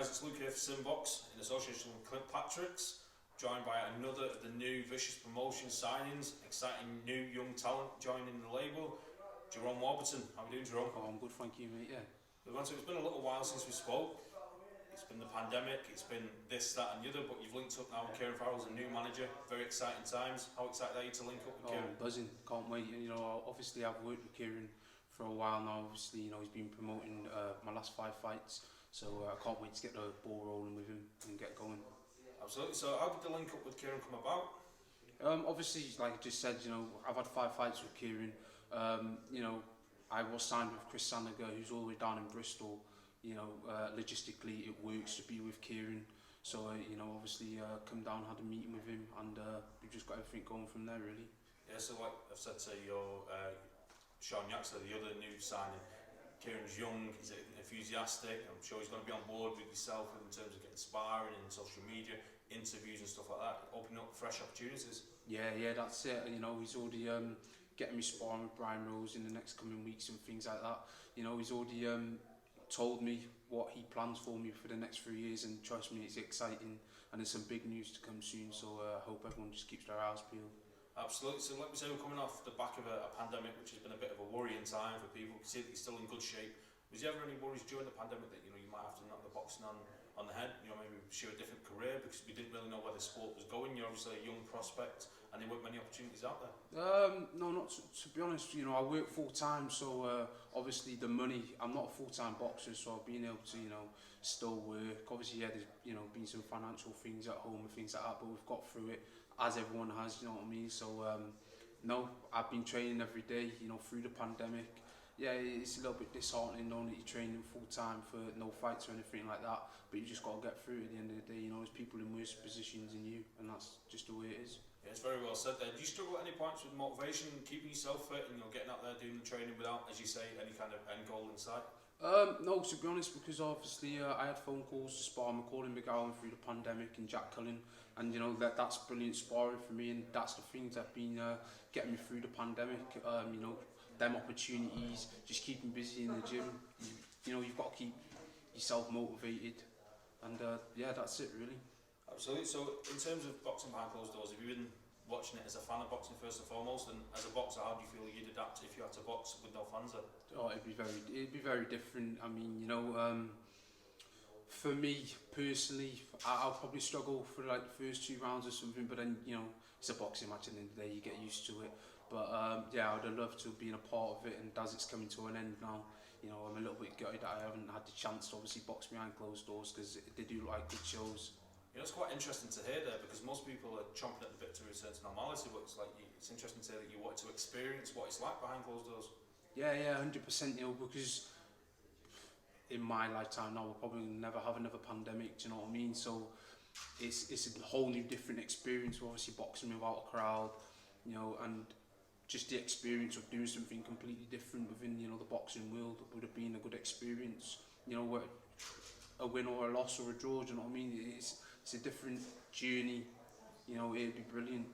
guys, it's Luke here for SimBoxx in association with Clint Patrick's, joined by another of the new Vicious Promotion signings, exciting new young talent joining the label, Gerome Warburton. How are you doing, Gerome? Oh, I'm good, thank you, mate, yeah. It's been a little while since we spoke. It's been the pandemic, it's been this, that and the other, but you've linked up now with Kieran Farrell as a new manager. Very exciting times. How excited are you to link up with Kieran? I'm buzzing, can't wait. You know, obviously I've worked with Kieran for a while now. Obviously, you know, he's been promoting my last 5 fights, so I can't wait to get the ball rolling with him and get going. Absolutely. So how did the link up with Kieran come about? Obviously, like I just said, you know, I've had 5 fights with Kieran. You know, I was signed with Chris Sanager, who's all the way down in Bristol. You know, logistically it works to be with Kieran. So, you know, obviously come down, had a meeting with him, and we've just got everything going from there, really. Yeah, so like I've said to your Sean Yaxter, the other new signing, Kieran's young, he's enthusiastic. I'm sure he's going to be on board with yourself in terms of getting sparring and social media, interviews and stuff like that, opening up fresh opportunities. Yeah, that's it. You know, he's already getting me sparring with Brian Rose in the next coming weeks and things like that. You know, he's already told me what he plans for me for the next 3 years, and trust me, it's exciting, and there's some big news to come soon, so I hope everyone just keeps their eyes peeled. Absolutely. So like we say, we're coming off the back of a pandemic, which has been a bit of a worrying time for people. You can see that you're still in good shape. Was there ever any worries during the pandemic that, you know, you might have to knock the boxing on the head, you know, maybe pursue a different career, because we didn't really know where the sport was going? You're obviously a young prospect and there weren't many opportunities out there. No, not to be honest. You know, I work full time, so obviously the money, I'm not a full-time boxer, so being able to, you know, still work. Obviously, yeah, there's, you know, been some financial things at home and things like that, but we've got through it, as everyone has, you know what I mean? So no, I've been training every day, you know, through the pandemic. Yeah, it's a little bit disheartening knowing that you're training full time for no fights or anything like that, but you just got to get through it at the end of the day. You know, there's people in worse positions than you, and that's just the way it is. Yeah, it's very well said there. Do you struggle at any points with motivation, keeping yourself fit and, you know, getting out there doing the training without, as you say, any kind of end goal in sight? No, to be honest, because obviously I had phone calls to spar McCall McGowan through the pandemic and Jack Cullen, and you know that's brilliant sparring for me, and that's the things that have been getting me through the pandemic. You know, them opportunities, just keeping busy in the gym. You know, you've got to keep yourself motivated, and yeah, that's it really. Absolutely. So in terms of boxing behind closed doors, have you been watching it as a fan of boxing first and foremost, and as a boxer, how do you feel you'd adapt if you had to box with no fans there? Oh, it'd be very different. I mean, you know, for me personally, I'll probably struggle for like the first 2 rounds or something, but then, you know, it's a boxing match, and then you get used to it. But yeah, I'd have loved to have been a part of it, and as it's coming to an end now, you know, I'm a little bit gutted that I haven't had the chance to obviously box behind closed doors, because they do look like good shows. You know, it's quite interesting to hear there, because most people are chomping at the bit to return to normality, but it's interesting to hear that you wanted to experience what it's like behind closed doors. Yeah, 100%, you know, because in my lifetime now we'll probably never have another pandemic, do you know what I mean? So it's a whole new different experience, obviously boxing without a crowd, you know, and just the experience of doing something completely different within, you know, the boxing world would have been a good experience. You know, a win or a loss or a draw, do you know what I mean? It's a different journey, you know, it'd be brilliant.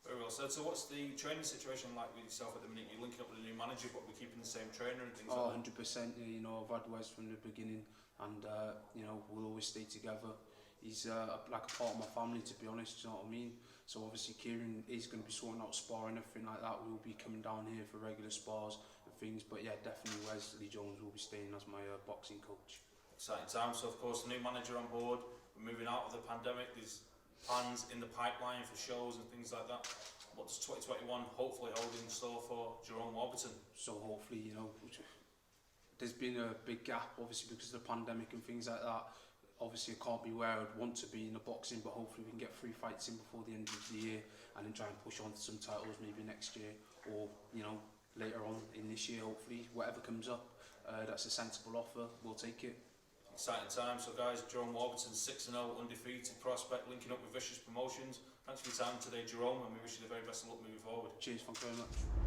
Very well said. So what's the training situation like with yourself at the minute? You're linking up with a new manager, but we're keeping the same trainer and things like that? 100%, yeah, you know, I've had Wes from the beginning, and you know, we'll always stay together. He's like a part of my family, to be honest, do you know what I mean? So obviously Kieran is going to be sorting out sparring and everything like that. We'll be coming down here for regular spars and things, but yeah, definitely Wesley Jones will be staying as my boxing coach. Exciting time. So of course, the new manager on board, we're moving out of the pandemic, there's plans in the pipeline for shows and things like that. What does 2021 hopefully hold in store for Gerome Warburton? So hopefully, you know, there's been a big gap obviously because of the pandemic and things like that. Obviously I can't be where I'd want to be in the boxing, but hopefully we can get 3 fights in before the end of the year, and then try and push on to some titles maybe next year, or, you know, later on in this year, hopefully. Whatever comes up, that's a sensible offer, we'll take it. Exciting time. So guys, Gerome Warburton, 6-0 undefeated prospect, linking up with Vicious Promotions. Thanks for your time today, Gerome, and we wish you the very best of luck moving forward. Cheers, thank you very much.